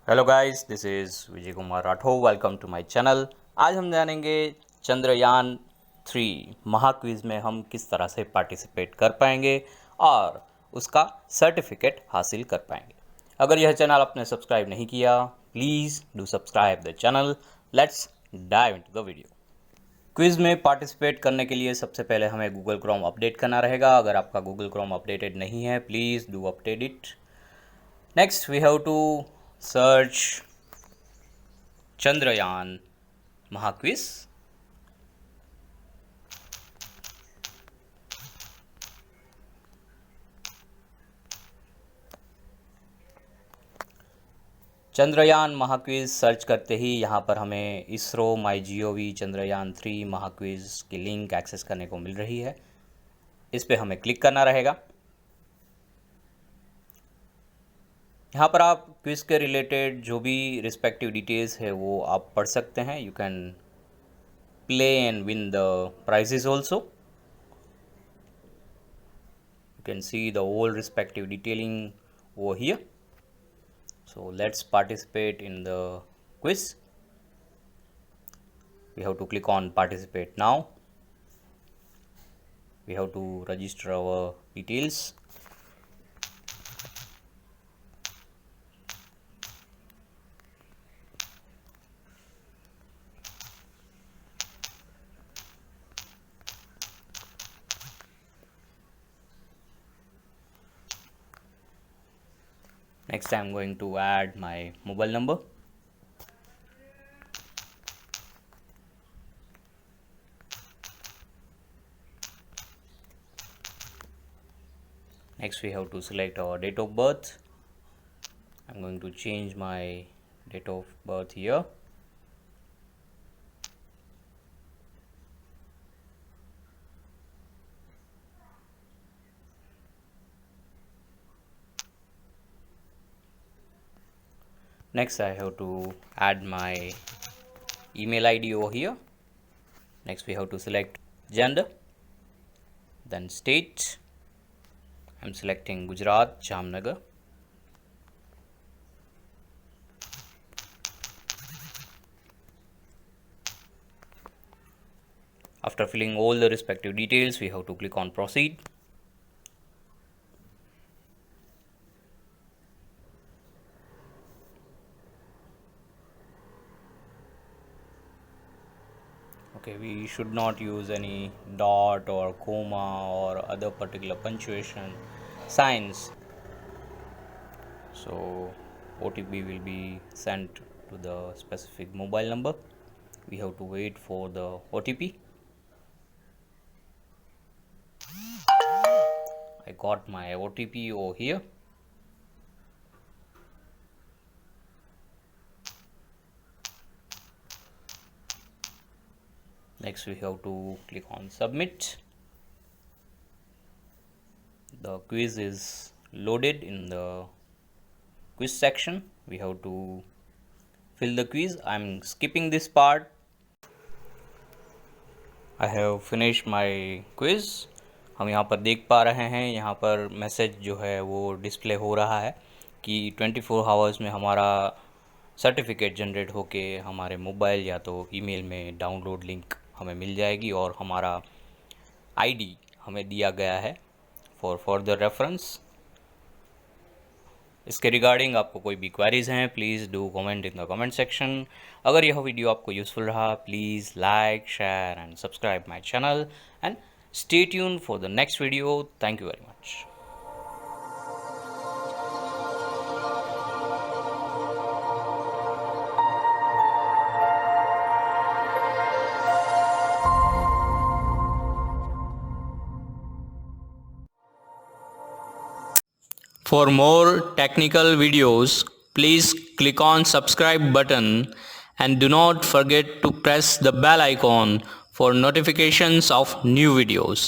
Hello guys, this is Vijay Kumar Rathore. Welcome to my channel. आज हम जानेंगे चंद्रयान 3 महाक्विज में हम किस तरह से पार्टिसिपेट कर पाएंगे और उसका सर्टिफिकेट हासिल कर पाएंगे। अगर यह चैनल आपने सब्सक्राइब नहीं किया, please do subscribe the channel. Let's dive into the video. Quiz में पार्टिसिपेट करने के लिए सबसे पहले हमें गूगल क्रोम अपडेट करना रहेगा। अगर आपका गूगल क्रोम अपडेटेड नहीं है, please do update it. Next we have to search Chandrayaan Maha Quiz. Chandrayaan Maha Quiz search करते ही यहाँ पर हमें इसरो MyGov चंद्रयान 3 महाक्विज की लिंक एक्सेस करने को मिल रही है। इस पे हमें क्लिक करना रहेगा। यहाँ पर आप क्विज़ के रिलेटेड जो भी रिस्पेक्टिव डिटेल्स है वो आप पढ़ सकते हैं। You can play and win the prizes also. You can see the all respective detailing over here. So let's participate in the quiz. We have to click on participate now. We have to register our details. Next I am going to add my mobile number. Next we have to select our date of birth. I am going to change my date of birth here. Next I have to add my email ID over here. Next we have to select gender, then state. I'm selecting Gujarat, Jamnagar. After filling all the respective details, we have to click on proceed. Okay, we should not use any dot or comma or other particular punctuation signs. So OTP will be sent to the specific mobile number. We have to wait for the OTP. I got my OTP over here. Next we have to click on submit. The quiz is loaded in the quiz section. We have to fill the quiz. I'm skipping this part. I have finished my quiz. हम यहाँ पर देख पा रहे हैं, यहाँ पर message जो है वो डिस्प्ले हो रहा है कि 24 आवर्स में हमारा सर्टिफिकेट जनरेट होके हमारे मोबाइल या तो ईमेल में डाउनलोड लिंक हमें मिल जाएगी और हमारा आईडी हमें दिया गया है फॉर फर्दर रेफरेंस। इसके रिगार्डिंग आपको कोई भी क्वेरीज हैं, please do comment in the comment section. अगर यह वीडियो आपको यूज़फुल रहा, please like, share and subscribe my channel and stay tuned for the next video. Thank you very much. For more technical videos, please click on subscribe button and do not forget to press the bell icon for notifications of new videos.